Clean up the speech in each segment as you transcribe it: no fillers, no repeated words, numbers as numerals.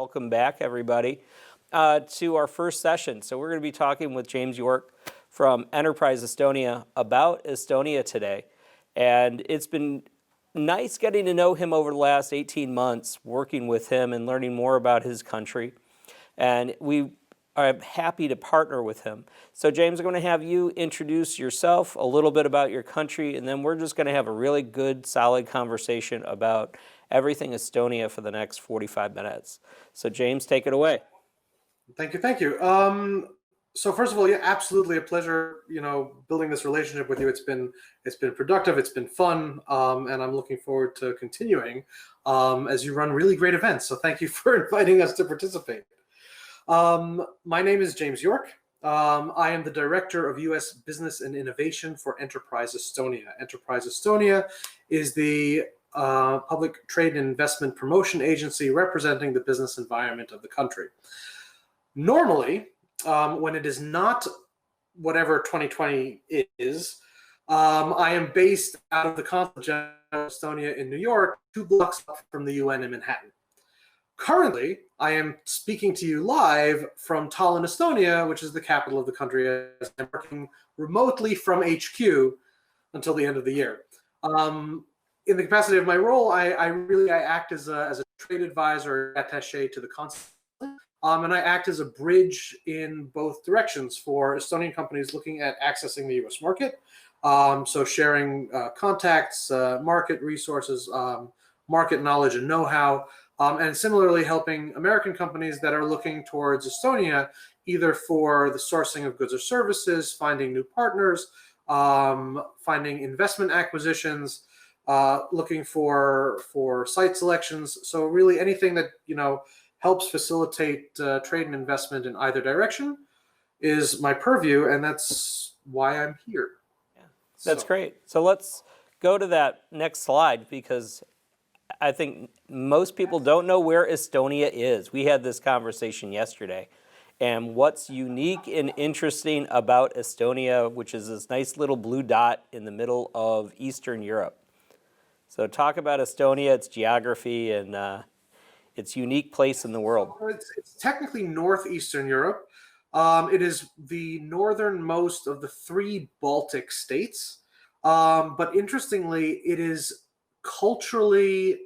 Welcome back, everybody, to our first session. So we're going to be talking with James York from Enterprise Estonia about Estonia today. And it's been nice getting to know him over the last 18 months, working with him and learning more about his country. And we are happy to partner with him. So James, I'm going to have you introduce yourself, a little bit about your country, and then we're just going to have a really good, solid conversation about everything Estonia for the next 45 minutes. So James, take it away. Thank you. Thank you. So first of all, yeah, absolutely a pleasure, building this relationship with you. It's been productive. It's been fun. And I'm looking forward to continuing as you run really great events. So thank you for inviting us to participate. My name is James York. I am the Director of U.S. Business and Innovation for Enterprise Estonia. Enterprise Estonia is the public trade and investment promotion agency representing the business environment of the country. Normally, when it is not whatever 2020 is, I am based out of the Consulate General of Estonia in New York, 2 blocks up from the UN in Manhattan. Currently, I am speaking to you live from Tallinn, Estonia, which is the capital of the country, as I'm working remotely from HQ until the end of the year. In the capacity of my role, I act as a trade advisor, attaché to the consulate, and I act as a bridge in both directions for Estonian companies looking at accessing the U.S. market. So sharing contacts, market resources, market knowledge and know-how, and similarly helping American companies that are looking towards Estonia, either for the sourcing of goods or services, finding new partners, finding investment acquisitions, looking for site selections. So really anything that helps facilitate trade and investment in either direction is my purview, and that's why I'm here. Yeah, that's great. So let's go to that next slide, because I think most people don't know where Estonia is. We had this conversation yesterday. And what's unique and interesting about Estonia, which is this nice little blue dot in the middle of Eastern Europe. So talk about Estonia, its geography, and its unique place in the world. It's technically northeastern Europe. It is the northernmost of the 3 Baltic states. But interestingly, it is culturally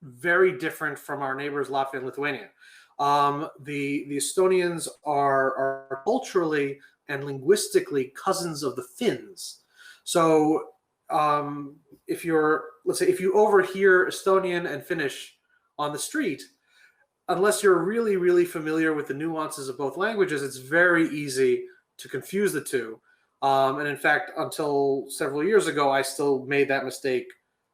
very different from our neighbors Latvia and Lithuania. The Estonians are culturally and linguistically cousins of the Finns. So if you overhear Estonian and Finnish on the street, unless you're really, really familiar with the nuances of both languages, it's very easy to confuse the two. And in fact, until several years ago, I still made that mistake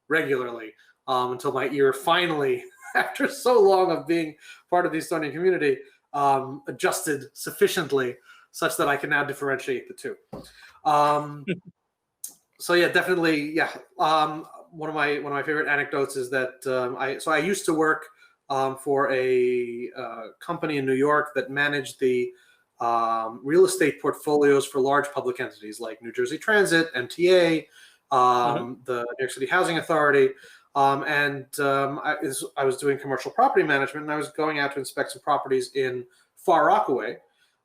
regularly, until my ear finally, after so long of being part of the Estonian community, adjusted sufficiently such that I can now differentiate the two. So yeah, definitely, yeah. One of my favorite anecdotes is that I used to work for a company in New York that managed the real estate portfolios for large public entities like New Jersey Transit, MTA, the New York City Housing Authority. I was doing commercial property management, and I was going out to inspect some properties in Far Rockaway.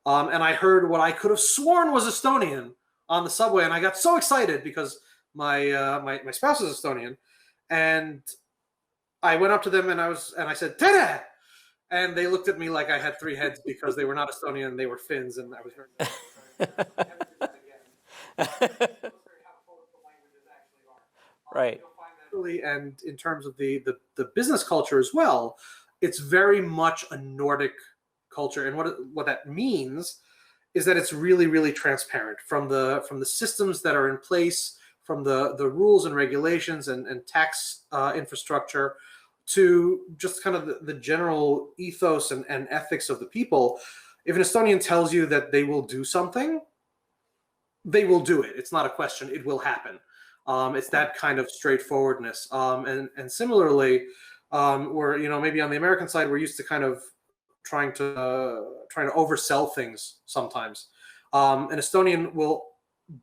And I heard what I could have sworn was Estonian on the subway, and I got so excited because my spouse is Estonian, and I went up to them and I said "Tere!" and they looked at me like I had 3 heads because they were not Estonian, they were Finns, and I was very right. And in terms of the business culture as well, it's very much a Nordic culture, and what that means is that it's really, really transparent from the systems that are in place, from the rules and regulations and tax infrastructure, to just kind of the general ethos and ethics of the people. If an Estonian tells you that they will do something, they will do it. It's not a question. It will happen. It's that kind of straightforwardness. And similarly, where maybe on the American side, we're used to kind of trying to oversell things sometimes. An Estonian will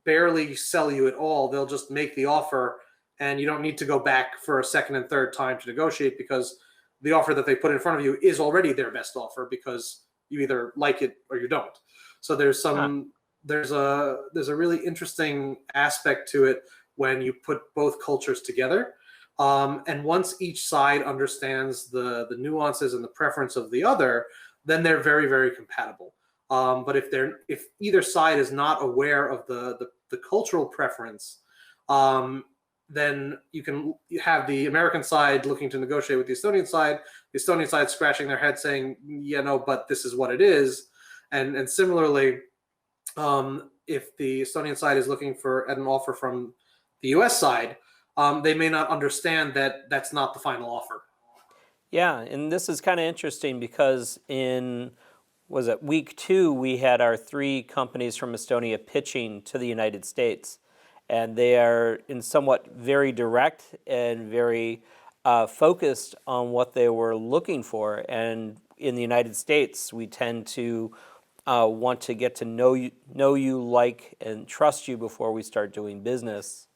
barely sell you at all. They'll just make the offer, and you don't need to go back for a second and third time to negotiate because the offer that they put in front of you is already their best offer because you either like it or you don't. So there's a really interesting aspect to it when you put both cultures together. And once each side understands the nuances and the preference of the other, then they're very, very compatible. But if either side is not aware of the cultural preference, then you have the American side looking to negotiate with the Estonian side scratching their head saying, yeah, no, but this is what it is. And similarly, if the Estonian side is looking for an offer from the US side, they may not understand that that's not the final offer. Yeah, and this is kind of interesting because was it week 2, we had our 3 companies from Estonia pitching to the United States. And they are in somewhat very direct and very focused on what they were looking for. And in the United States, we tend to want to get to know you, like, and trust you before we start doing business.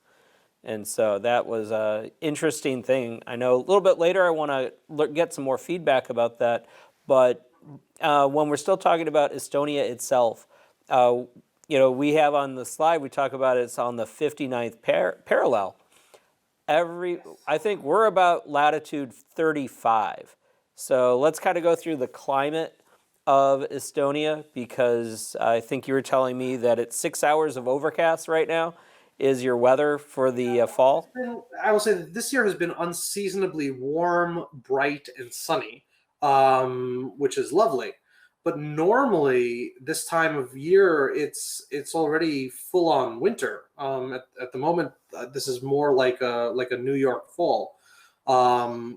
And so that was an interesting thing. I know a little bit later I want to get some more feedback about that. But when we're still talking about Estonia itself, we have on the slide, we talk about it's on the 59th parallel. I think we're about latitude 35. So let's kind of go through the climate of Estonia, because I think you were telling me that it's 6 hours of overcast right now is your weather for the fall. I will say that this year has been unseasonably warm, bright, and sunny, which is lovely. But normally this time of year, it's already full on winter. At the moment, this is more like a New York fall,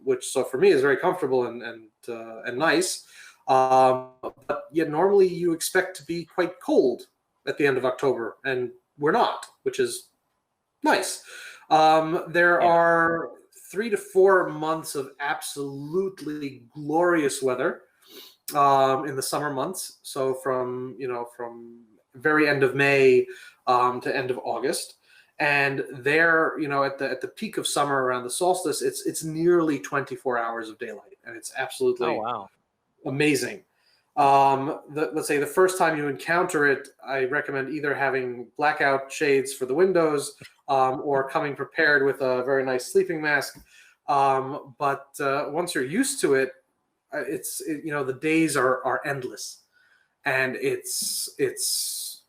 which so for me is very comfortable and nice. But yet normally you expect to be quite cold at the end of October, and we're not, which is nice. There are 3 to 4 months of absolutely glorious weather in the summer months. So from very end of May to end of August, and there, at the peak of summer around the solstice, it's nearly 24 hours of daylight, and it's absolutely amazing. Let's say the first time you encounter it, I recommend either having blackout shades for the windows or coming prepared with a very nice sleeping mask. But once you're used to it, the days are endless, and it's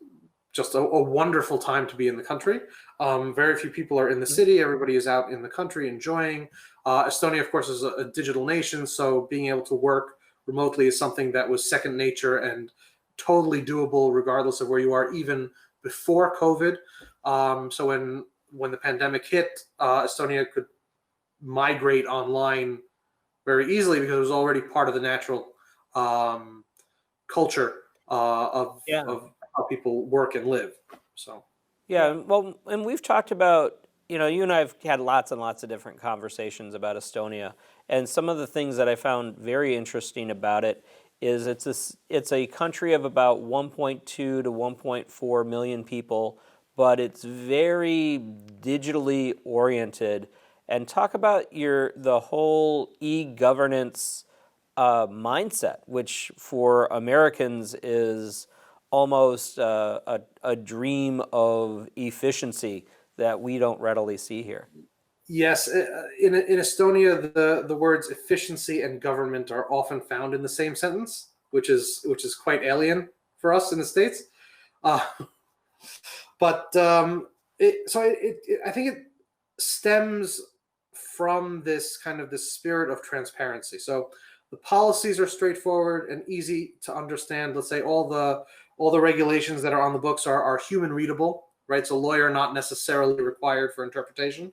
just a wonderful time to be in the country. Very few people are in the city. Everybody is out in the country enjoying. Estonia, of course, is a digital nation, so being able to work remotely is something that was second nature and totally doable regardless of where you are, even before COVID. So when the pandemic hit, Estonia could migrate online very easily because it was already part of the natural culture of how people work and live. So well, and we've talked about, you and I have had lots and lots of different conversations about Estonia, and some of the things that I found very interesting about it is it's a country of about 1.2 to 1.4 million people, but it's very digitally oriented. And talk about the whole e-governance mindset, which for Americans is almost a dream of efficiency that we don't readily see here. Yes, in Estonia, the words efficiency and government are often found in the same sentence, which is quite alien for us in the States. But I think it stems from this spirit of transparency. So the policies are straightforward and easy to understand. Let's say all the regulations that are on the books are human readable, right? So lawyer not necessarily required for interpretation.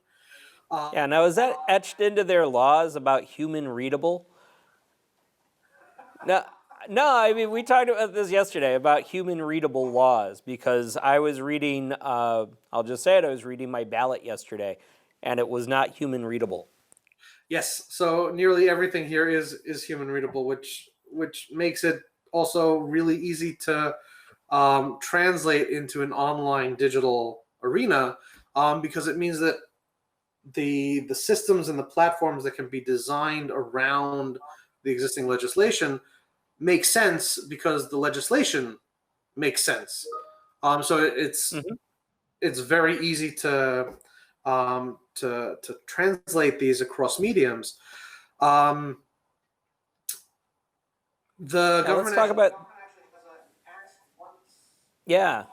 Now is that etched into their laws about human readable? No, I mean, we talked about this yesterday about human readable laws, because I was reading, I'll just say it, I was reading my ballot yesterday, and it was not human readable. Yes, so nearly everything here is human readable, which makes it also really easy to translate into an online digital arena, because it means that the systems and the platforms that can be designed around the existing legislation make sense because the legislation makes sense. So Mhm. it's very easy to translate these across mediums. Um, the Yeah, let's government talk actually about, yeah.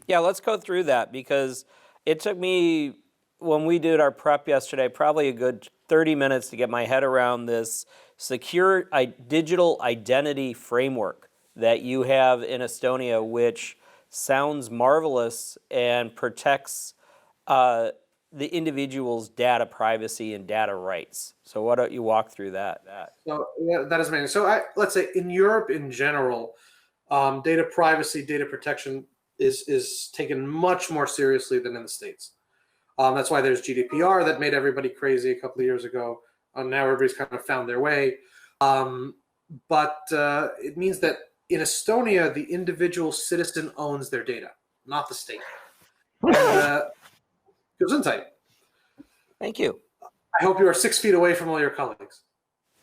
Yeah, let's go through that because it took me, when we did our prep yesterday, probably a good 30 minutes to get my head around this secure digital identity framework that you have in Estonia, which sounds marvelous and protects uh, the individual's data privacy and data rights. So why don't you walk through that? So yeah, that is amazing. So let's say in Europe in general, data privacy, data protection is taken much more seriously than in the States. That's why there's GDPR that made everybody crazy a couple of years ago. Now everybody's kind of found their way. But it means that in Estonia, the individual citizen owns their data, not the state. And Gesundheit. Thank you. I hope you are 6 feet away from all your colleagues.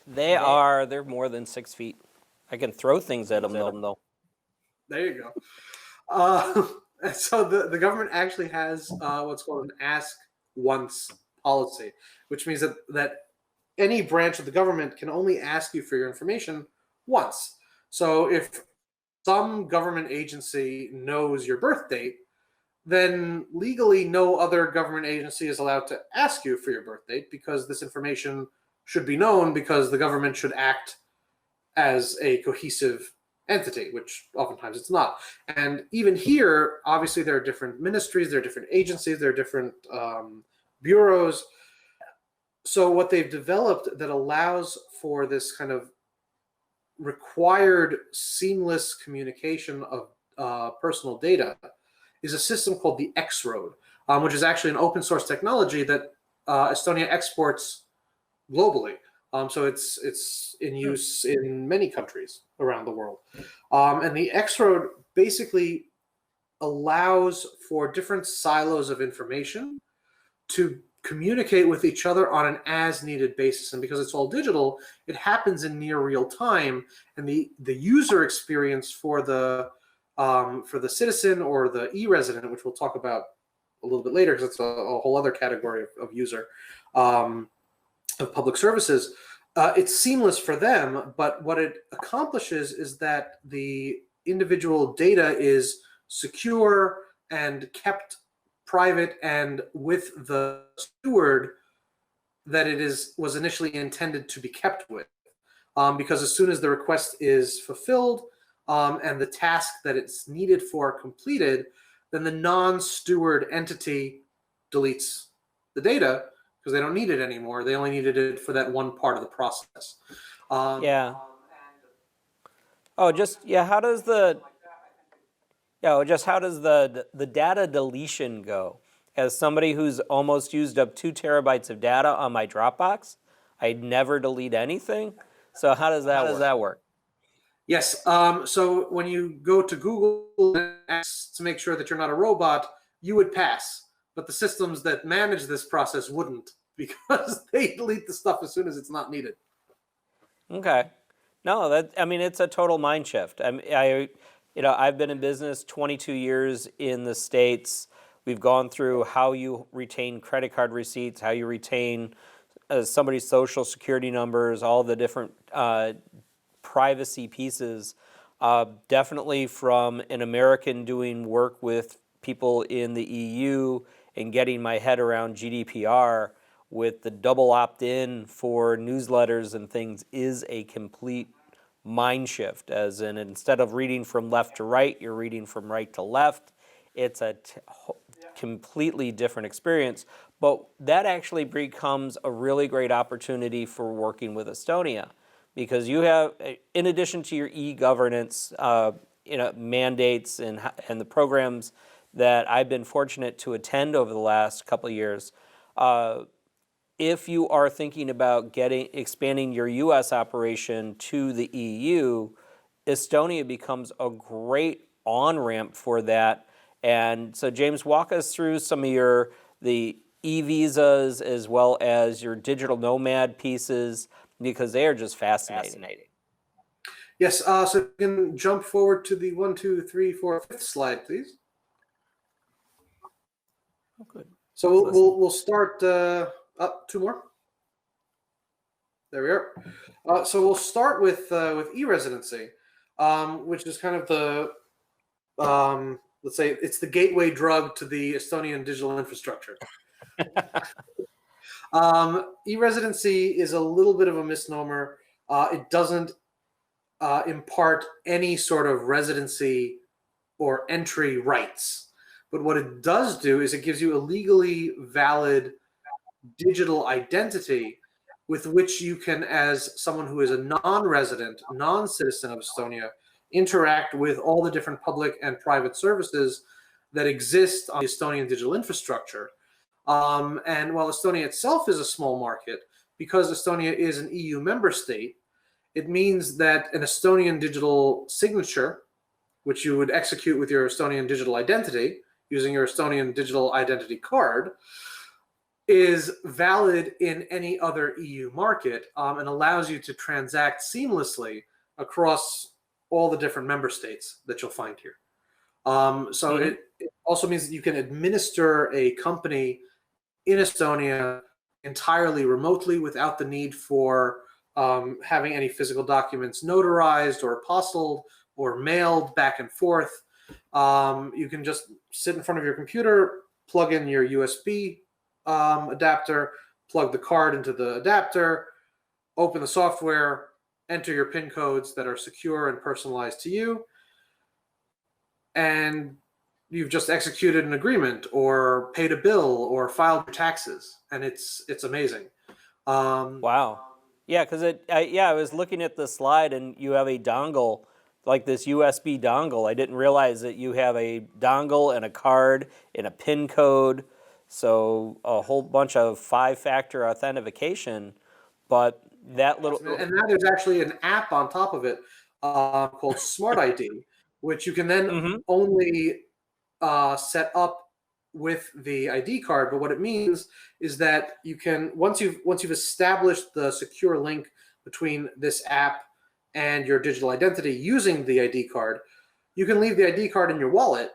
They're more than 6 feet. I can throw things at them though. There you go. Uh, so the government actually has what's called an ask once policy, which means that any branch of the government can only ask you for your information once. So if some government agency knows your birth date, then legally no other government agency is allowed to ask you for your birth date because this information should be known because the government should act as a cohesive entity, which oftentimes it's not. And even here, obviously, there are different ministries, there are different agencies, there are different bureaus. So what they've developed that allows for this kind of required seamless communication of personal data is a system called the X-Road, which is actually an open source technology that Estonia exports globally. So it's in use in many countries around the world. And the X-Road basically allows for different silos of information to communicate with each other on an as needed basis. And because it's all digital, it happens in near real time. And the user experience for the citizen or the e-resident, which we'll talk about a little bit later because it's a whole other category of user, of public services, it's seamless for them. But what it accomplishes is that the individual data is secure and kept private and with the steward that was initially intended to be kept with. Because as soon as the request is fulfilled and the task that it's needed for completed, then the non-steward entity deletes the data because they don't need it anymore. They only needed it for that one part of the process. Yeah. Oh, just yeah. How does the the data deletion go? As somebody who's almost used up 2 terabytes of data on my Dropbox, I never delete anything. So how does that work? Yes. So when you go to Google and ask to make sure that you're not a robot, you would pass. But the systems that manage this process wouldn't because they delete the stuff as soon as it's not needed. Okay. No, it's a total mind shift. I've been in business 22 years in the States. We've gone through how you retain credit card receipts, how you retain somebody's social security numbers, all the different privacy pieces. Definitely from an American doing work with people in the EU and getting my head around GDPR with the double opt-in for newsletters and things is a complete mind shift, as in instead of reading from left to right, you're reading from right to left. It's a completely different experience, but that actually becomes a really great opportunity for working with Estonia because you have, in addition to your e-governance mandates and the programs that I've been fortunate to attend over the last couple of years, if you are thinking about expanding your U.S. operation to the EU, Estonia becomes a great on-ramp for that. And so, James, walk us through some of the e-visas as well as your digital nomad pieces, because they are just fascinating. Yes, so you can jump forward to the 1, 2, 3, 4, 5th slide, please. Oh, good. So we'll start up 2 more. There we are. So we'll start with e-residency, which is kind of the let's say it's the gateway drug to the Estonian digital infrastructure. E-residency is a little bit of a misnomer. It doesn't impart any sort of residency or entry rights. But what it does do is it gives you a legally valid digital identity with which you can, as someone who is a non-resident, non-citizen of Estonia, interact with all the different public and private services that exist on the Estonian digital infrastructure. And while Estonia itself is a small market, because Estonia is an EU member state, it means that an Estonian digital signature, which you would execute with your Estonian digital identity using your Estonian digital identity card, is valid in any other EU market and allows you to transact seamlessly across all the different member states that you'll find here. It also means that you can administer a company in Estonia entirely remotely without the need for having any physical documents notarized or apostilled or mailed back and forth. You can just sit in front of your computer, plug in your USB adapter, plug the card into the adapter, open the software, enter your PIN codes that are secure and personalized to you, and you've just executed an agreement or paid a bill or filed your taxes, and it's amazing. Wow. Yeah, because I was looking at the slide and you have a dongle, like this USB dongle. I didn't realize that you have a dongle and a card and a PIN code. So a whole bunch of 5-factor authentication, but that little... And now there's actually an app on top of it called Smart ID, which you can then only set up with the ID card. But what it means is that you can, once you've established the secure link between this app and your digital identity using the ID card, you can leave the ID card in your wallet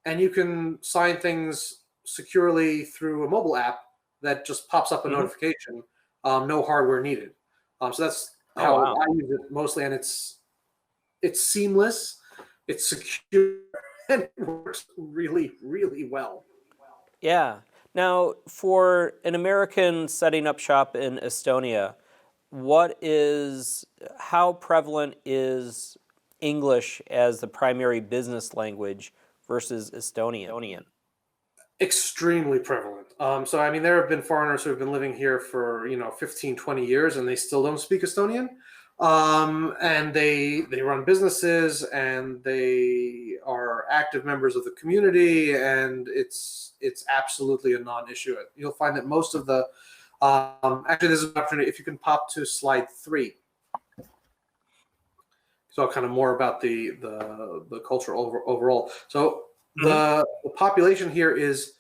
and you can sign things securely through a mobile app that just pops up a notification, no hardware needed. So that's how I use it mostly, and it's seamless, it's secure, and it works really, really well. Yeah. Now, for an American setting up shop in Estonia, how prevalent is English as the primary business language versus Estonian? Extremely prevalent. So, I mean, there have been foreigners who have been living here for, 15, 20 years, and they still don't speak Estonian. And they run businesses, and they are active members of the community, and it's absolutely a non-issue. You'll find that most of the actually, there's an opportunity if you can pop to slide 3. So kind of more about the culture overall. So the population here is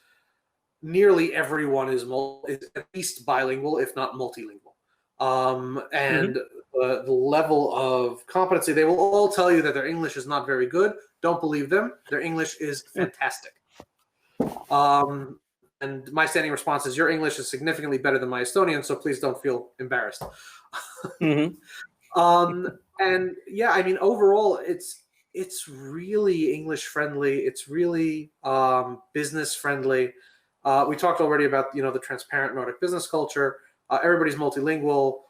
nearly everyone is at least bilingual, if not multilingual. And the level of competency, they will all tell you that their English is not very good. Don't believe them. Their English is fantastic. And my standing response is, your English is significantly better than my Estonian, so please don't feel embarrassed. And yeah, I mean, overall, it's really English friendly. It's really business friendly. We talked already about the transparent Nordic business culture. Everybody's multilingual,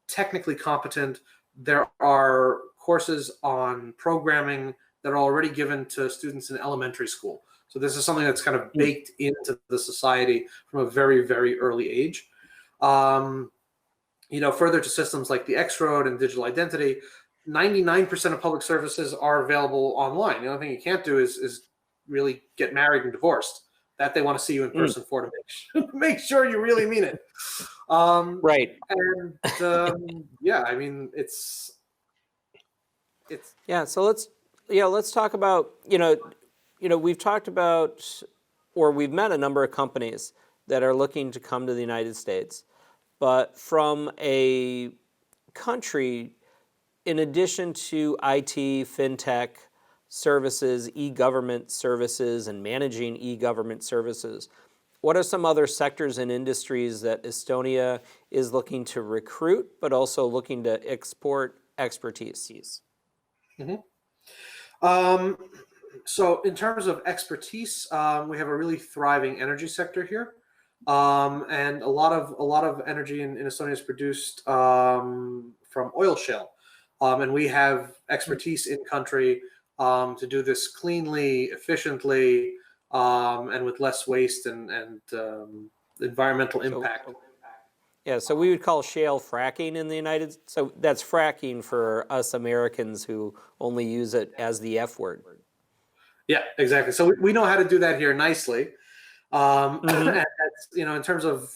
technically competent. There are courses on programming that are already given to students in elementary school. So this is something that's kind of baked into the society from a very, very early age. Further to systems like the X-Road and digital identity, 99% of public services are available online. The only thing you can't do is really get married and divorced. That they want to see you in person for to make sure you really mean it. Right. And yeah, I mean, it's yeah. So let's talk about we've talked about, or we've met a number of companies that are looking to come to the United States. But from a country, in addition to IT, fintech services, e-government services, and managing e-government services, what are some other sectors and industries that Estonia is looking to recruit, but also looking to export expertise? So in terms of expertise, we have a really thriving energy sector here. And a lot of energy in Estonia is produced from oil shale. And we have expertise in country to do this cleanly, efficiently, and with less waste and environmental impact. Yeah, so we would call shale fracking in the United States. So that's fracking for us Americans who only use it as the F word. Yeah, exactly. So we know how to do that here nicely. And that's, in terms of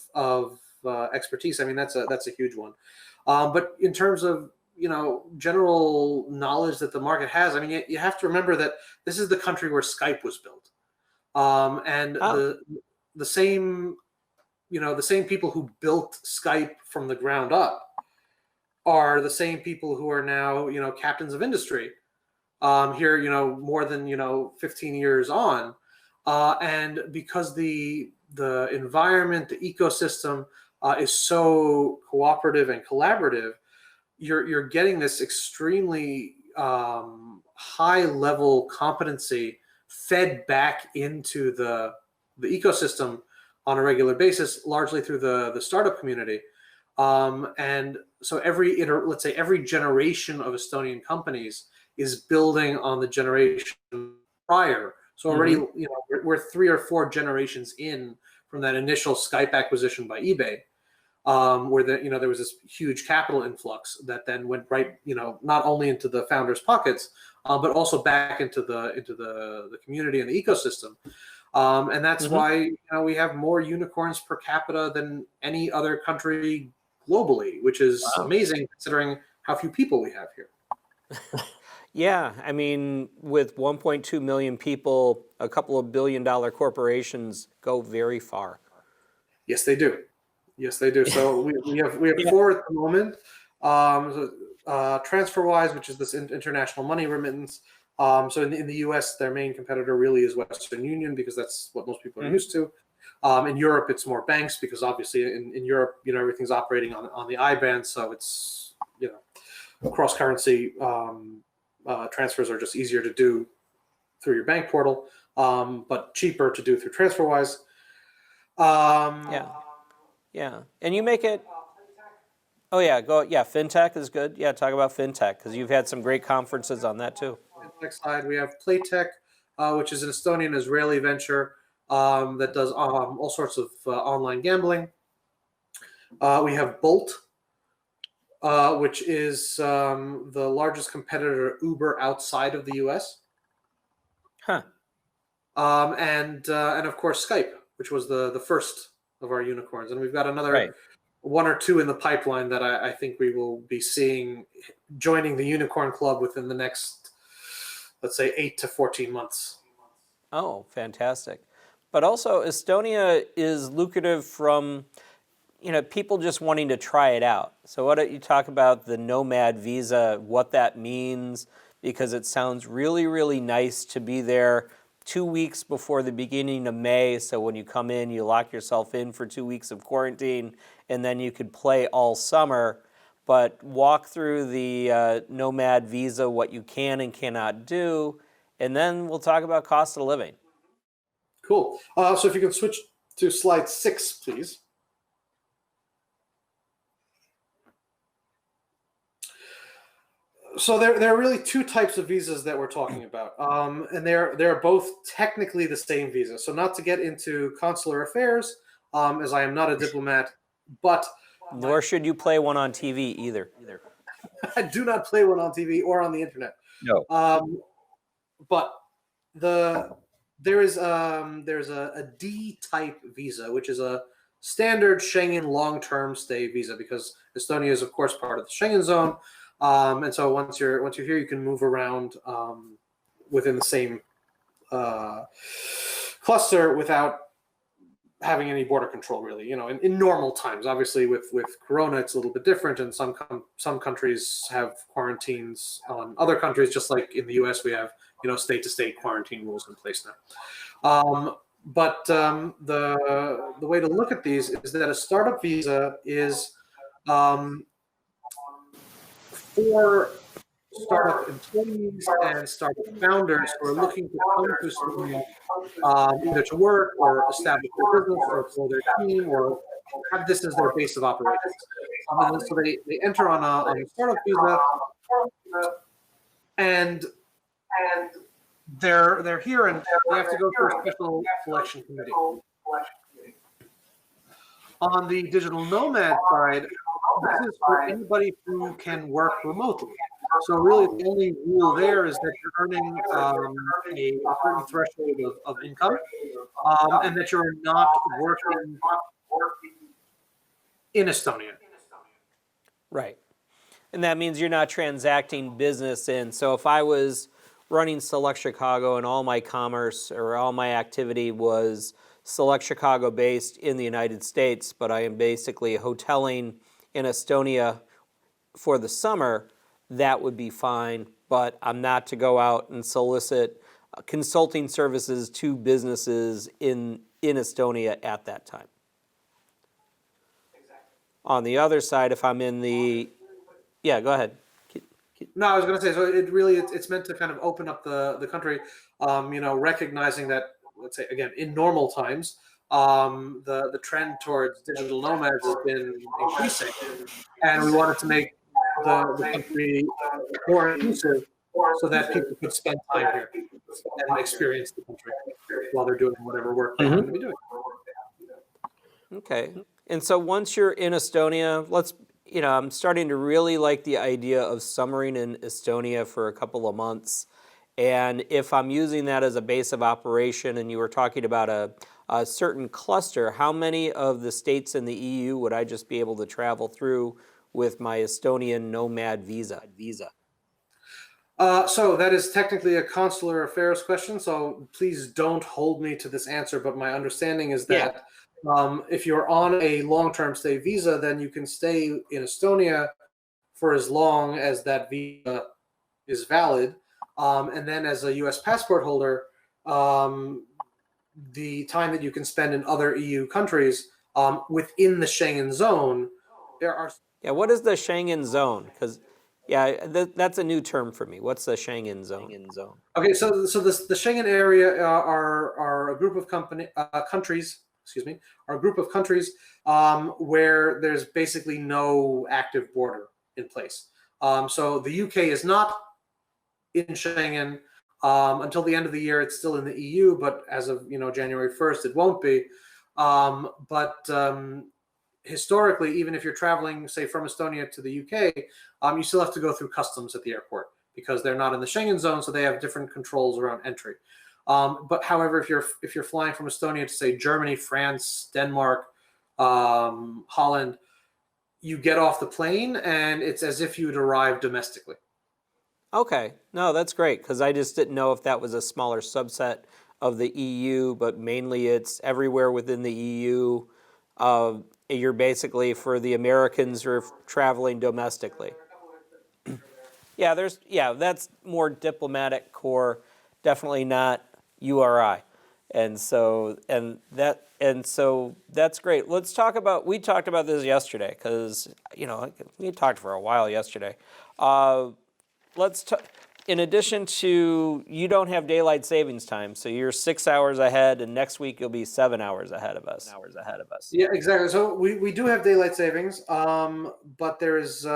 expertise, I mean, that's a huge one. But in terms of, general knowledge that the market has, I mean, you have to remember that this is the country where Skype was built. And the same, the same people who built Skype from the ground up are the same people who are now, captains of industry here, more than, 15 years on. And because the environment, the ecosystem is so cooperative and collaborative, you're getting this extremely high level competency fed back into the ecosystem on a regular basis, largely through the startup community. And so let's say every generation of Estonian companies is building on the generation prior. So already, we're 3 or 4 generations in from that initial Skype acquisition by eBay, where there was this huge capital influx that then went right, not only into the founders' pockets, but also back into the community and the ecosystem. And that's why we have more unicorns per capita than any other country globally, which is amazing considering how few people we have here. Yeah, I mean, with 1.2 million people, a couple of billion-dollar corporations go very far. Yes, they do. Yes, they do. So we have 4 at the moment. TransferWise, which is this international money remittance. So in the U.S., their main competitor really is Western Union because that's what most people are used to. In Europe, it's more banks because obviously in Europe, everything's operating on the IBAN, so it's cross-currency transfers are just easier to do through your bank portal, but cheaper to do through TransferWise. Yeah, and you make it. Oh yeah, FinTech is good. Yeah, talk about FinTech because you've had some great conferences on that too. Next slide, we have Playtech, which is an Estonian-Israeli venture that does all sorts of online gambling. We have Bolt, which is the largest competitor to Uber outside of the U.S. And of course Skype, which was the first of our unicorns, and we've got another 1 or 2 in the pipeline that I think we will be seeing joining the unicorn club within the next, let's say, 8 to 14 months. Oh, fantastic! But also Estonia is lucrative from people just wanting to try it out. So why don't you talk about the Nomad Visa, what that means, because it sounds really, really nice to be there 2 weeks before the beginning of May. So when you come in, you lock yourself in for 2 weeks of quarantine, and then you could play all summer. But walk through the Nomad Visa, what you can and cannot do, and then we'll talk about cost of living. Cool. So if you can switch to slide 6, please. So there are really 2 types of visas that we're talking about, and they're both technically the same visa. So not to get into consular affairs, as I am not a diplomat, but nor should you play one on TV either. I do not play one on TV or on the internet. No. But there's a D-type visa, which is a standard Schengen long-term stay visa, because Estonia is of course part of the Schengen Zone. And so once you're here, you can move around within the same cluster without having any border control, really. In normal times. Obviously, with Corona, it's a little bit different, and some countries have quarantines on other countries. Just like in the U.S., we have state-to-state quarantine rules in place now. The way to look at these is that a startup visa is for startup employees and startup founders who are looking to come to Estonia, either to work or establish their business or for their team or have this as their base of operations. And so they enter on a startup visa, and they're here, and they have to go through a special selection committee. On the digital nomad side, this is for anybody who can work remotely. So really, the only rule there is that you're earning a certain threshold of income, and that you're not working in Estonia. Right. And that means you're not transacting business in. So if I was running SelectChicago and all my commerce or all my activity was SelectChicago based in the United States, but I am basically hoteling in Estonia for the summer, that would be fine. But I'm not to go out and solicit consulting services to businesses in Estonia at that time. On the other side, if I'm in the, yeah, go ahead. No, I was going to say, so it's meant to kind of open up the country, recognizing that, let's say, again, in normal times, the trend towards digital nomads has been increasing, and we wanted to make the country more inclusive so that people could spend time here and experience the country while they're doing whatever work they happen to be doing. Okay. And so once you're in Estonia, I'm starting to really like the idea of summering in Estonia for a couple of months. And if I'm using that as a base of operation, and you were talking about a certain cluster, how many of the states in the EU would I just be able to travel through with my Estonian Nomad Visa? So that is technically a consular affairs question, so please don't hold me to this answer, but my understanding is that if you're on a long-term stay visa, then you can stay in Estonia for as long as that visa is valid. And then as a U.S. passport holder, the time that you can spend in other EU countries within the Schengen Zone, there are... Yeah, what is the Schengen Zone? Because, that's a new term for me. What's the Schengen Zone? Okay, so the Schengen area are a group of countries, are a group of countries where there's basically no active border in place. So the UK is not in Schengen until the end of the year. It's still in the EU, but as of January 1st, it won't be. Historically, even if you're traveling, say, from Estonia to the UK, you still have to go through customs at the airport because they're not in the Schengen zone, so they have different controls around entry. But however, if you're flying from Estonia to, say, Germany, France, Denmark, Holland, you get off the plane and it's as if you'd arrived domestically. Okay, no, that's great, because I just didn't know if that was a smaller subset of the EU, but mainly it's everywhere within the EU. You're basically for the Americans who are traveling domestically. That's more diplomatic corps, definitely not URI. And so that's great. We talked about this yesterday because, we talked for a while yesterday. In addition to, you don't have daylight savings time, so you're 6 hours ahead, and next week you'll be 7 hours ahead of us. Yeah, exactly. So we do have daylight savings, but there is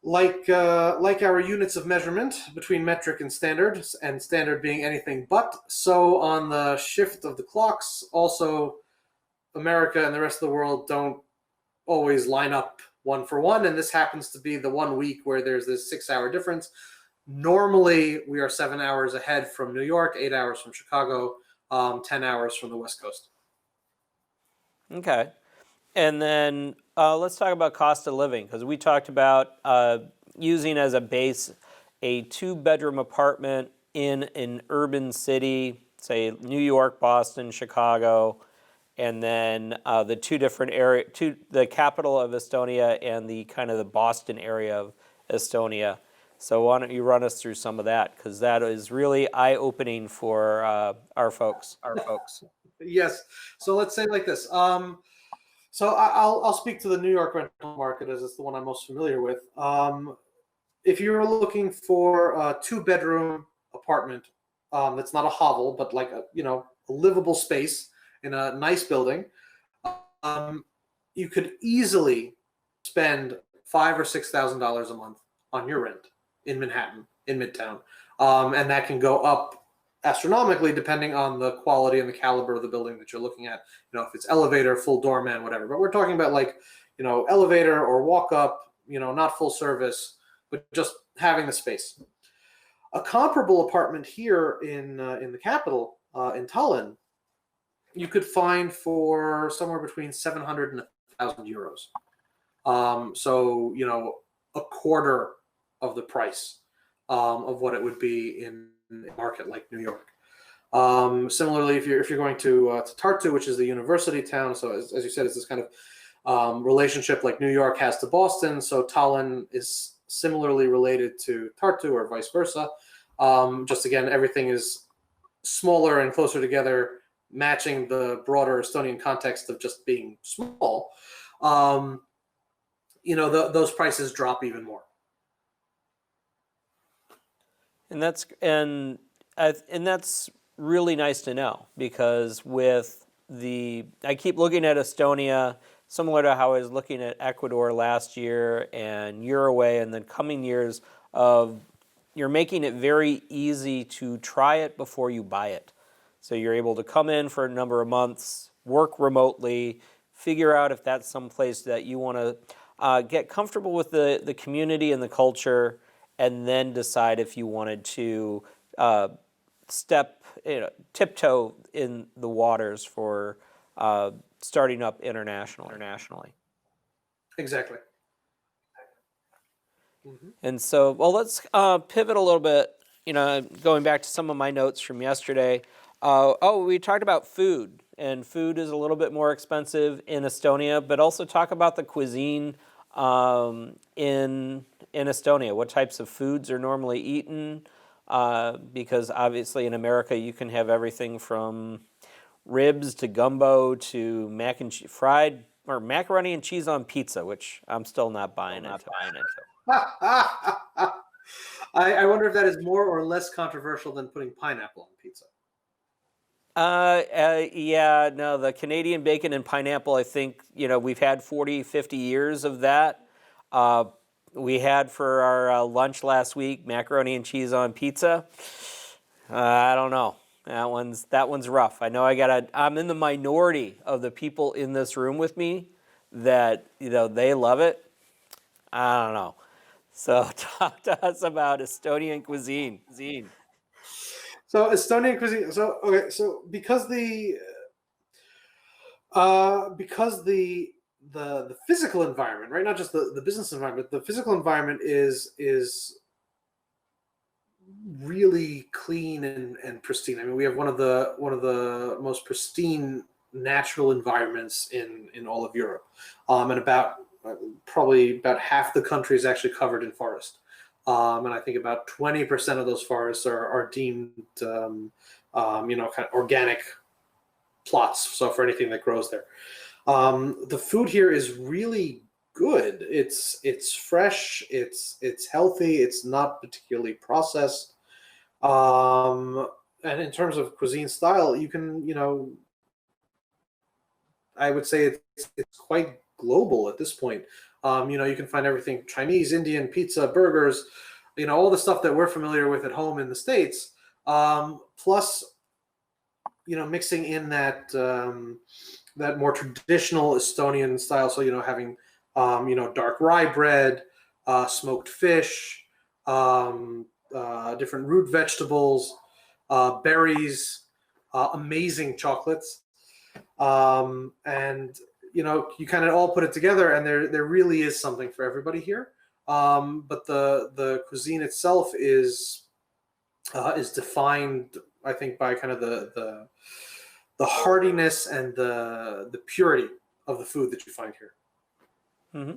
like our units of measurement between metric and standard being anything but. So on the shift of the clocks, also America and the rest of the world don't always line up one for one, and this happens to be the 1 week where there's this 6 hour difference. Normally, we are 7 hours ahead from New York, 8 hours from Chicago, 10 hours from the West Coast. Okay. And then let's talk about cost of living, because we talked about using as a base a 2-bedroom apartment in an urban city, say New York, Boston, Chicago, and then the the capital of Estonia and the kind of the Boston area of Estonia. So why don't you run us through some of that, because that is really eye-opening for our folks. Yes. So let's say it like this. So I'll speak to the New York rental market as it's the one I'm most familiar with. If you're looking for a 2-bedroom apartment that's not a hovel, but like a livable space in a nice building, you could easily spend $5,000 or $6,000 a month on your rent in Manhattan, in Midtown, and that can go up astronomically depending on the quality and the caliber of the building that you're looking at. If it's elevator, full doorman, whatever. But we're talking about like elevator or walk up, not full service, but just having the space. A comparable apartment here in the capital, in Tallinn, you could find for somewhere between 700 and 1,000 euros. So a quarter of the price of what it would be in a market like New York. Similarly, if you're going to Tartu, which is the university town, so as you said, it's this kind of relationship like New York has to Boston. So Tallinn is similarly related to Tartu, or vice versa. Just again, everything is smaller and closer together, matching the broader Estonian context of just being small. Those prices drop even more. And that's really nice to know, because I keep looking at Estonia similar to how I was looking at Ecuador last year and Uruguay, and then coming years of you're making it very easy to try it before you buy it. So you're able to come in for a number of months, work remotely, figure out if that's someplace that you want to get comfortable with the community and the culture, and then decide if you wanted to tiptoe in the waters for starting up internationally. Exactly. And so, well, let's pivot a little bit, going back to some of my notes from yesterday. We talked about food, and food is a little bit more expensive in Estonia, but also talk about the cuisine in Estonia. What types of foods are normally eaten? Because obviously in America you can have everything from ribs to gumbo to fried or macaroni and cheese on pizza, which I'm still not buying into. I wonder if that is more or less controversial than putting pineapple on pizza. Yeah, no, the Canadian bacon and pineapple, I think, we've had 40, 50 years of that. We had for our lunch last week macaroni and cheese on pizza. I don't know. That one's rough. I know I'm in the minority of the people in this room with me that they love it. I don't know. So talk to us about Estonian cuisine. So Estonian cuisine. So okay. So because the physical environment, right? Not just the business environment. The physical environment is really clean and pristine. I mean, we have one of the most pristine natural environments in all of Europe, and probably about half the country is actually covered in forest. And I think about 20% of those forests are deemed, kind of organic plots. So for anything that grows there, the food here is really good. It's fresh. It's healthy. It's not particularly processed. And in terms of cuisine style, you can, I would say it's quite global at this point. You can find everything: Chinese, Indian, pizza, burgers, all the stuff that we're familiar with at home in the States. Plus, mixing in that more traditional Estonian style. So, having, dark rye bread, smoked fish, different root vegetables, berries, amazing chocolates. And you kind of all put it together, and there really is something for everybody here. But the cuisine itself is defined, I think, by kind of heartiness and the purity of the food that you find here. Mm-hmm.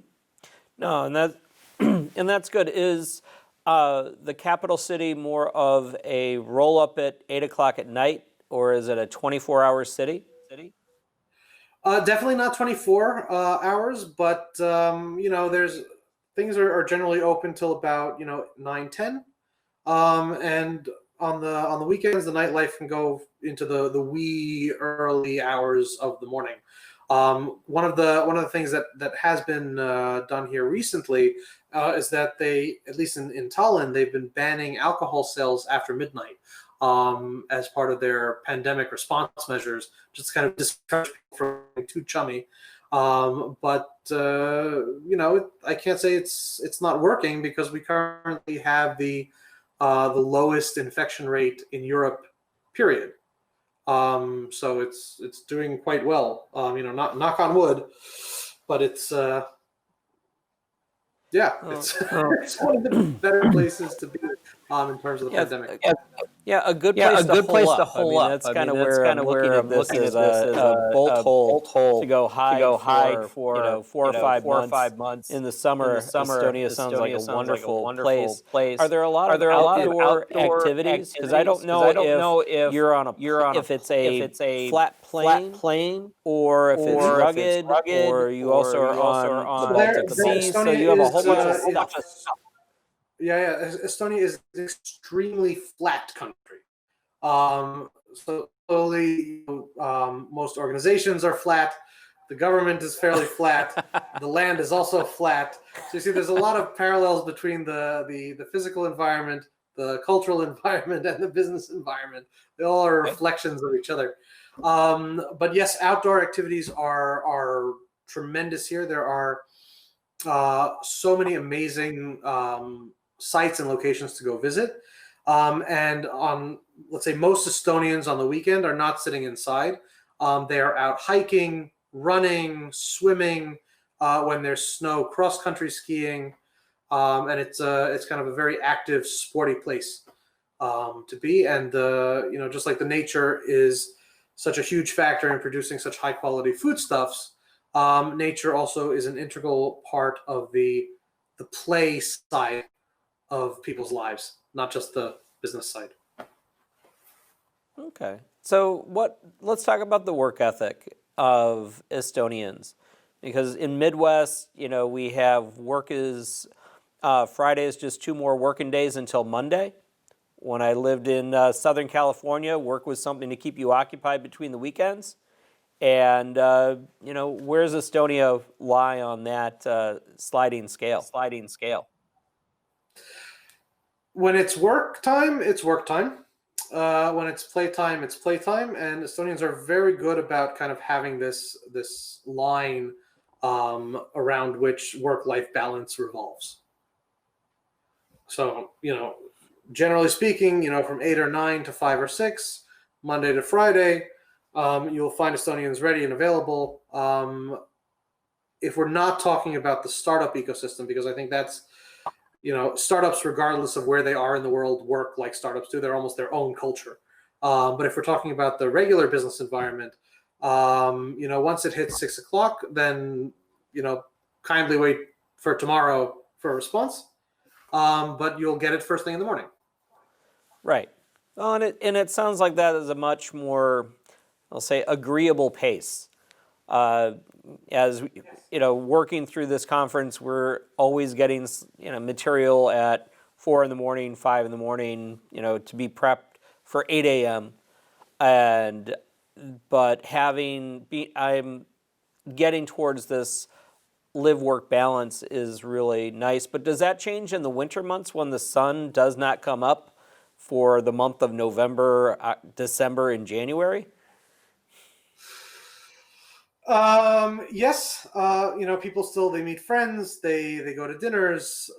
No, and that and that's good. Is the capital city more of a roll up at 8 o'clock at night, or is it a 24-hour city? Definitely not 24 hours, but there's things are generally open till about 9, 10. And on the weekends, the nightlife can go into the wee early hours of the morning. One of the things that has been done here recently is that they, at least in Tallinn, they've been banning alcohol sales after midnight as part of their pandemic response measures, just to kind of discourage people from being too chummy. But I can't say it's not working, because we currently have the lowest infection rate in Europe, period. So it's doing quite well. Not knock on wood, but it's it's one of the better places to be in terms of the pandemic. Yeah, a good place to hole up. That's kind of where I'm looking at this as a bolt hole to go hide for 4 or 5 months in the summer. Estonia sounds like a wonderful place. Are there a lot of outdoor activities? Because I don't know if you're on if it's a flat plane or if it's rugged, or you also are on the Baltic Sea, so you have a whole bunch of stuff. Yeah. Estonia is an extremely flat country. So slowly, most organizations are flat. The government is fairly flat. The land is also flat. So you see, there's a lot of parallels between the physical environment, the cultural environment, and the business environment. They all are reflections of each other. But yes, outdoor activities are tremendous here. There are so many amazing sites and locations to go visit. And let's say most Estonians on the weekend are not sitting inside. They are out hiking, running, swimming, when there's snow, cross-country skiing, and it's kind of a very active, sporty place to be. And just like the nature is such a huge factor in producing such high-quality foodstuffs, nature also is an integral part of the play side of people's lives, not just the business side. Okay. So let's talk about the work ethic of Estonians, because in Midwest, we have Friday is just 2 more working days until Monday. When I lived in Southern California, work was something to keep you occupied between the weekends. And, where does Estonia lie on that sliding scale? When it's work time, it's work time. When it's playtime, it's playtime. And Estonians are very good about kind of having this line around which work-life balance revolves. So, generally speaking, from 8 or 9 to 5 or 6, Monday to Friday, you'll find Estonians ready and available. If we're not talking about the startup ecosystem, because I think that's, startups, regardless of where they are in the world, work like startups do. They're almost their own culture. But if we're talking about the regular business environment, once it hits 6 o'clock, then, kindly wait for tomorrow for a response. But you'll get it first thing in the morning. Right. Well, and it sounds like that is a much more, I'll say, agreeable pace. As working through this conference, we're always getting material at 4 in the morning, 5 in the morning, to be prepped for 8 a.m. But I'm getting towards this live-work balance is really nice. But does that change in the winter months when the sun does not come up for the month of November, December, and January? Yes. People still, they meet friends, they go to dinners,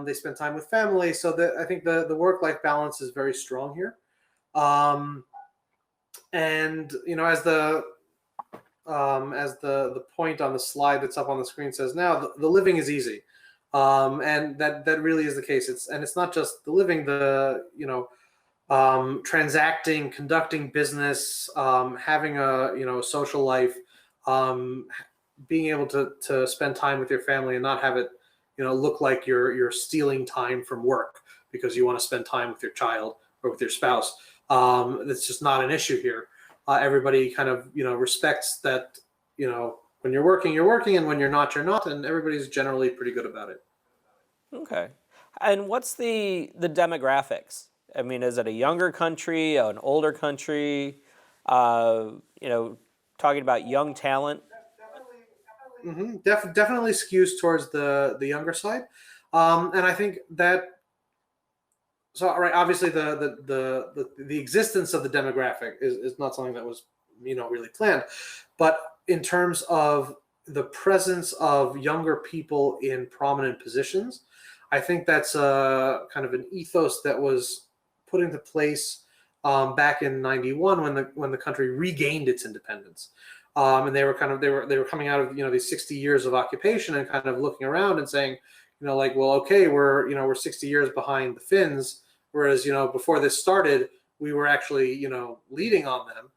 they spend time with family. So I think the work-life balance is very strong here. And as the point on the slide that's up on the screen says now, the living is easy. And that really is the case. It's not just the living, transacting, conducting business, having a social life, um, being able to spend time with your family and not have it look like you're stealing time from work because you want to spend time with your child or with your spouse. That's just not an issue here. Everybody kind of respects that when you're working, and when you're not, and everybody's generally pretty good about it. Okay. And what's the demographics? I mean, is it a younger country, an older country? Uh, you know, talking about young talent. Definitely skews towards the younger side, and I think that. So, all right, obviously the existence of the demographic is not something that was really planned, but in terms of the presence of younger people in prominent positions, I think that's a kind of an ethos that was put into place back in '91 when the country regained its independence. And they were coming out of these 60 years of occupation and kind of looking around and saying, like, well, okay, we're 60 years behind the Finns, whereas before this started, we were actually leading on them.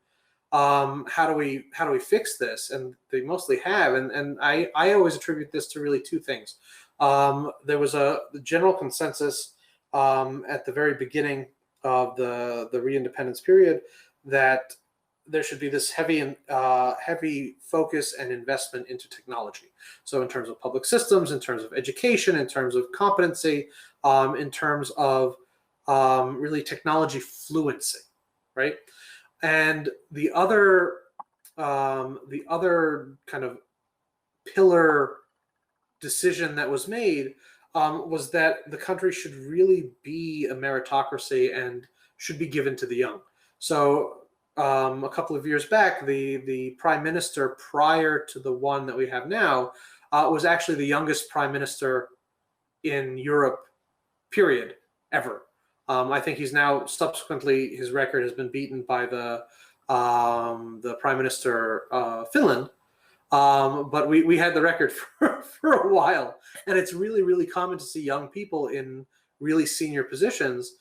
How do we fix this? And they mostly have, and I always attribute this to really two things. There was the general consensus at the very beginning of the re-independence period that there should be this heavy focus and investment into technology. So in terms of public systems, in terms of education, in terms of competency, in terms of really technology fluency, right? And the other kind of pillar decision that was made was that the country should really be a meritocracy and should be given to the young. So a couple of years back, the prime minister prior to the one that we have now was actually the youngest prime minister in Europe, period, ever. I think he's now subsequently his record has been beaten by the prime minister Finland. But we had the record for a while, and it's really common to see young people in really senior positions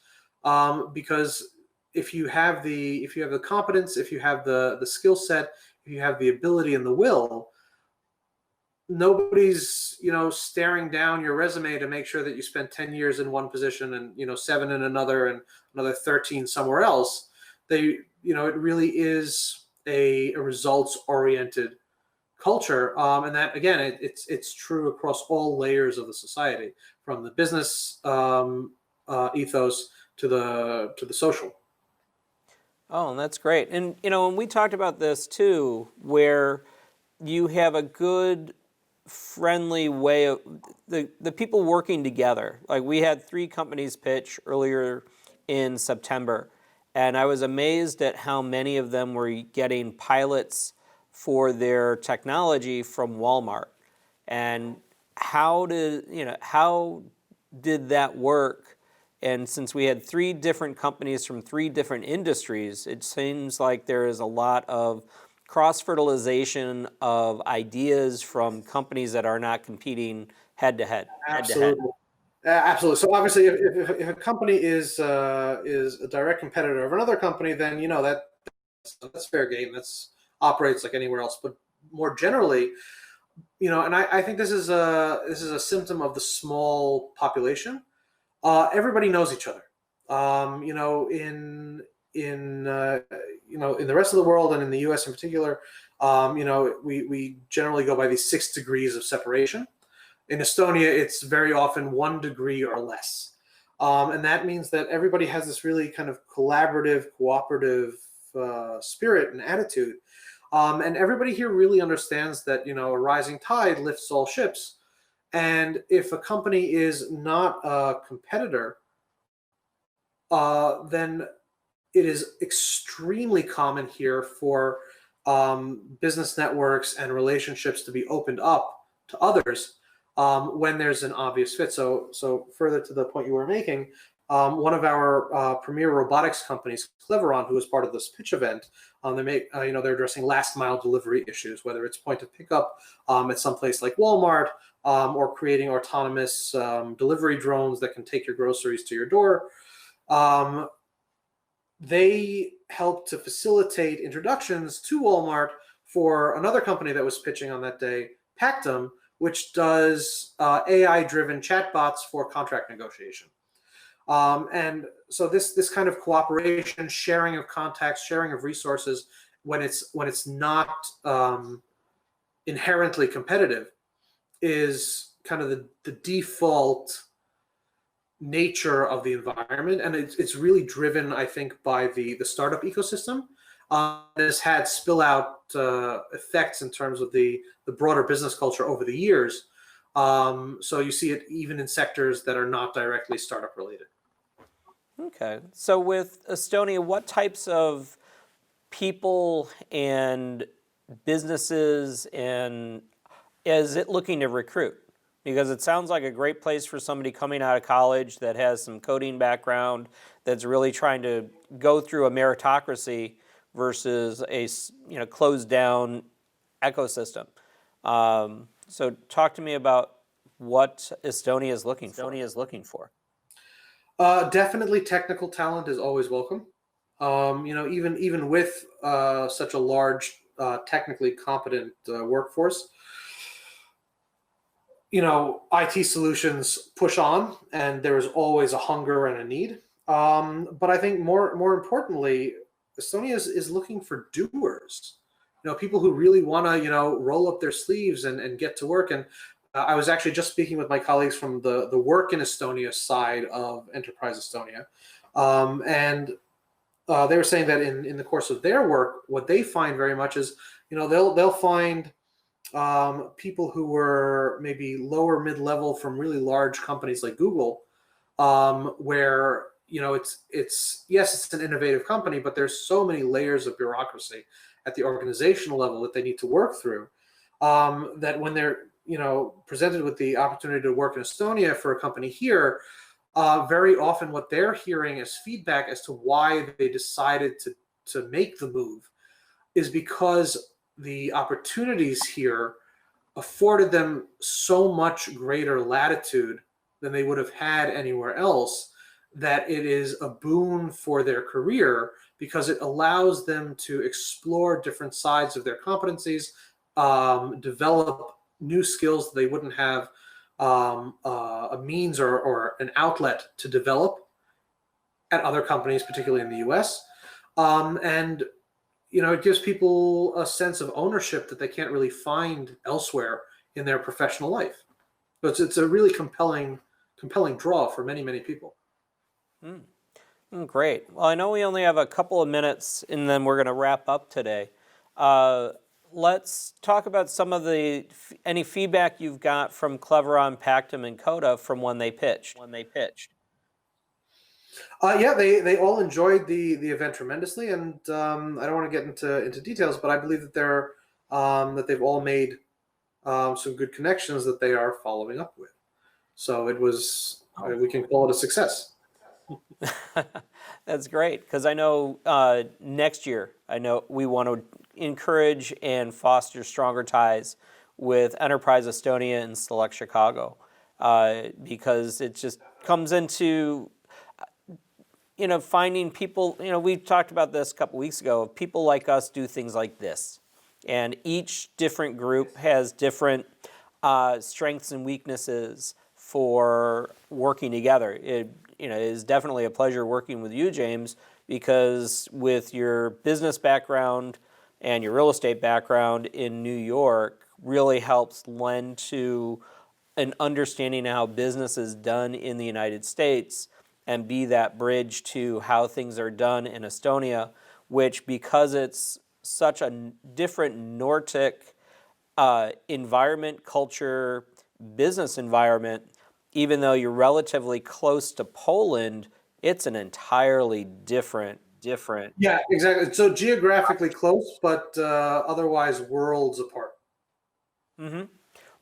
because if you have the competence, if you have the skill set, if you have the ability and the will, nobody's staring down your resume to make sure that you spent 10 years in one position and 7 in another and another 13 somewhere else. It really is a results oriented culture, and that again it's true across all layers of the society, from the business ethos to the social. Oh, that's great. And when we talked about this too, where you have a good friendly way of the people working together. Like we had 3 companies pitch earlier in September, and I was amazed at how many of them were getting pilots for their technology from Walmart. And how did that work? And since we had 3 different companies from 3 different industries, it seems like there is a lot of cross-fertilization of ideas from companies that are not competing head to head. Absolutely. Absolutely. So obviously, if a company is a direct competitor of another company, then that's fair game. That's operates like anywhere else. But more generally, and I think this is a symptom of the small population. Everybody knows each other. In the rest of the world and in the U.S. in particular, we generally go by these 6 degrees of separation. In Estonia, it's very often 1 degree or less, and that means that everybody has this really kind of collaborative, cooperative spirit and attitude, and everybody here really understands that a rising tide lifts all ships, and if a company is not a competitor, then it is extremely common here for business networks and relationships to be opened up to others when there's an obvious fit. So further to the point you were making, one of our premier robotics companies, Cleveron, who was part of this pitch event, they're addressing last mile delivery issues, whether it's point of pickup at some place like Walmart, or creating autonomous delivery drones that can take your groceries to your door. they helped to facilitate introductions to Walmart for another company that was pitching on that day, Pactum, which does AI-driven chatbots for contract negotiation. And so this kind of cooperation, sharing of contacts, sharing of resources, when it's not inherently competitive, is kind of the default nature of the environment, and it's really driven, I think, by the startup ecosystem. Has had spill out effects in terms of the broader business culture over the years. So you see it even in sectors that are not directly startup related. Okay. So with Estonia, what types of people and businesses and is it looking to recruit? Because it sounds like a great place for somebody coming out of college that has some coding background, that's really trying to go through a meritocracy versus a closed down ecosystem. So talk to me about what Estonia is looking for. Definitely, technical talent is always welcome. Even with such a large, technically competent workforce, IT solutions push on, and there is always a hunger and a need. But I think more importantly, Estonia is looking for doers. People who really want to roll up their sleeves and get to work. And I was actually just speaking with my colleagues from the Work in Estonia side of Enterprise Estonia, and they were saying that in the course of their work, what they find very much is they'll find people who were maybe lower mid-level from really large companies like Google, where it's yes, it's an innovative company, but there's so many layers of bureaucracy at the organizational level that they need to work through, that when they're presented with the opportunity to work in Estonia for a company here, very often what they're hearing as feedback as to why they decided to make the move is because the opportunities here afforded them so much greater latitude than they would have had anywhere else, that it is a boon for their career because it allows them to explore different sides of their competencies, develop new skills that they wouldn't have a means or an outlet to develop at other companies, particularly in the US. And it gives people a sense of ownership that they can't really find elsewhere in their professional life. So it's a really compelling draw for many, many people. Great. Well, I know we only have a couple of minutes, and then we're going to wrap up today. Let's talk about some of any feedback you've got from Cleveron, Pactum, and Coda from when they pitched. Yeah, they all enjoyed the event tremendously, and I don't want to get into details, but I believe that that they've all made some good connections that they are following up with. So we can call it a success. That's great, because I know next year, we want to encourage and foster stronger ties with Enterprise Estonia and SelectChicago, because it just comes into finding people. We talked about this a couple weeks ago. People like us do things like this, and each different group has different strengths and weaknesses for working together. It is definitely a pleasure working with you, James, because with your business background and your real estate background in New York really helps lend to an understanding of how business is done in the United States and be that bridge to how things are done in Estonia, which, because it's such a different Nordic environment, culture, business environment, even though you're relatively close to Poland, it's an entirely different. Yeah, exactly. So geographically close, but otherwise worlds apart. Mm-hmm.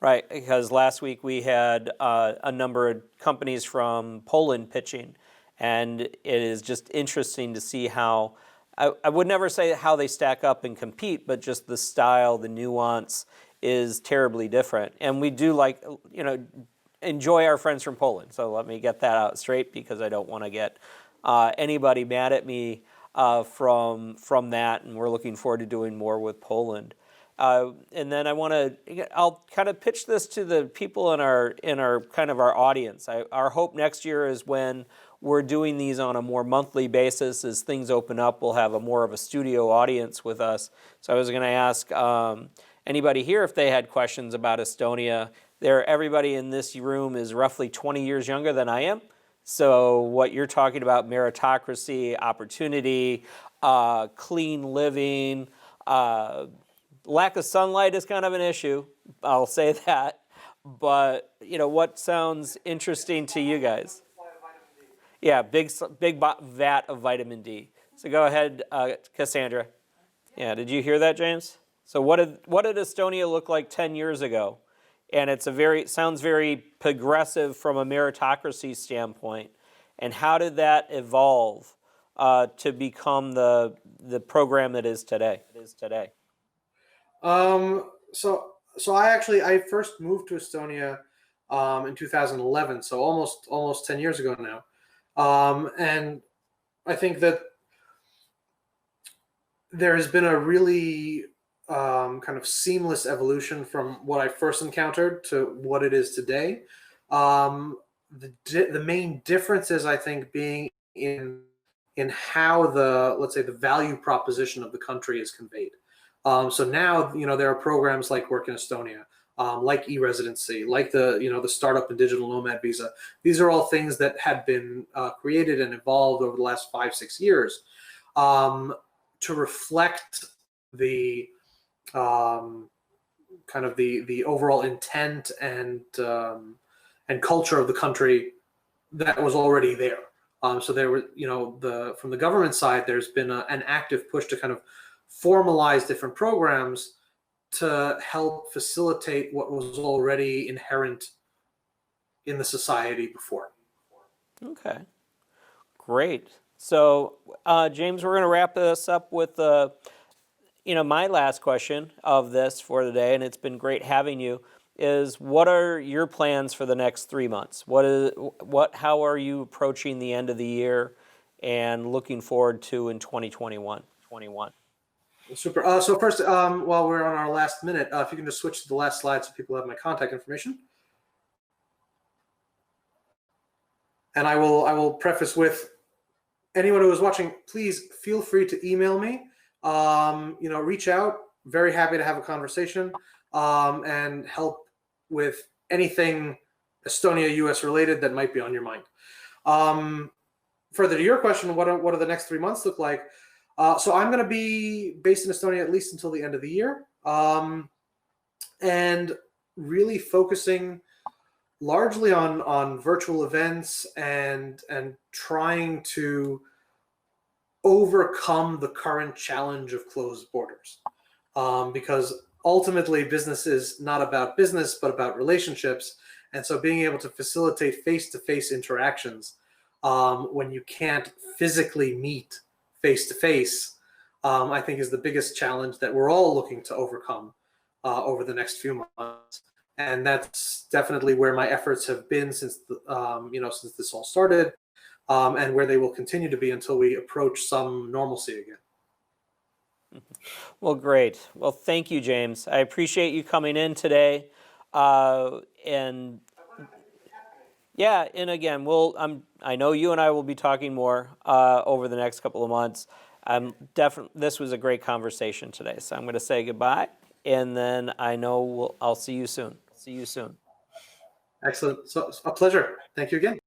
Right, because last week we had a number of companies from Poland pitching, and it is just interesting to see how, I would never say how they stack up and compete, but just the style, the nuance is terribly different. And we do enjoy our friends from Poland. So let me get that out straight, because I don't want to get anybody mad at me from that, and we're looking forward to doing more with Poland. And then I'll kind of pitch this to the people in our kind of our audience. Our hope next year is when we're doing these on a more monthly basis, as things open up, we'll have more of a studio audience with us. So I was going to ask anybody here if they had questions about Estonia. Everybody in this room is roughly 20 years younger than I am. So what you're talking about, meritocracy, opportunity, clean living, lack of sunlight is kind of an issue. I'll say that. But, what sounds interesting to you guys? Yeah, big vat of vitamin D. So go ahead, Cassandra. Yeah, did you hear that, James? So what did Estonia look like 10 years ago? And it sounds very progressive from a meritocracy standpoint. And how did that evolve to become the program that is today? So I first moved to Estonia in 2011, so almost 10 years ago now. And I think that there has been a really kind of seamless evolution from what I first encountered to what it is today. The main difference is, I think, being in how let's say the value proposition of the country is conveyed. So now, there are programs like Work in Estonia, like Eresidency, like the startup and digital Nomad Visa. These are all things that have been created and evolved over the last 5-6 years to reflect the kind of the overall intent and culture of the country that was already there. So there were, from the government side, there's been an active push to kind of formalize different programs to help facilitate what was already inherent in the society before. Okay, great. So, James, we're going to wrap this up with, my last question of this for today, and it's been great having you, is what are your plans for the next 3 months? How are you approaching the end of the year and looking forward to in 2021? Super. So first, while we're on our last minute, if you can just switch to the last slide so people have my contact information. And I will preface with anyone who is watching, please feel free to email me. Reach out. Very happy to have a conversation and help with anything Estonia, US related that might be on your mind. Further to your question, what are the next 3 months look like? So I'm going to be based in Estonia at least until the end of the year, and really focusing largely on virtual events and trying to overcome the current challenge of closed borders, because ultimately business is not about business but about relationships, and so being able to facilitate face-to-face interactions when you can't physically meet face-to-face, I think is the biggest challenge that we're all looking to overcome over the next few months. And that's definitely where my efforts have been since since this all started, and where they will continue to be until we approach some normalcy again. Well, great. Well, thank you, James. I appreciate you coming in today. And yeah, and again, I know you and I will be talking more over the next couple of months. This was a great conversation today, so I'm going to say goodbye, and then I know I'll see you soon. Excellent. So a pleasure. Thank you again.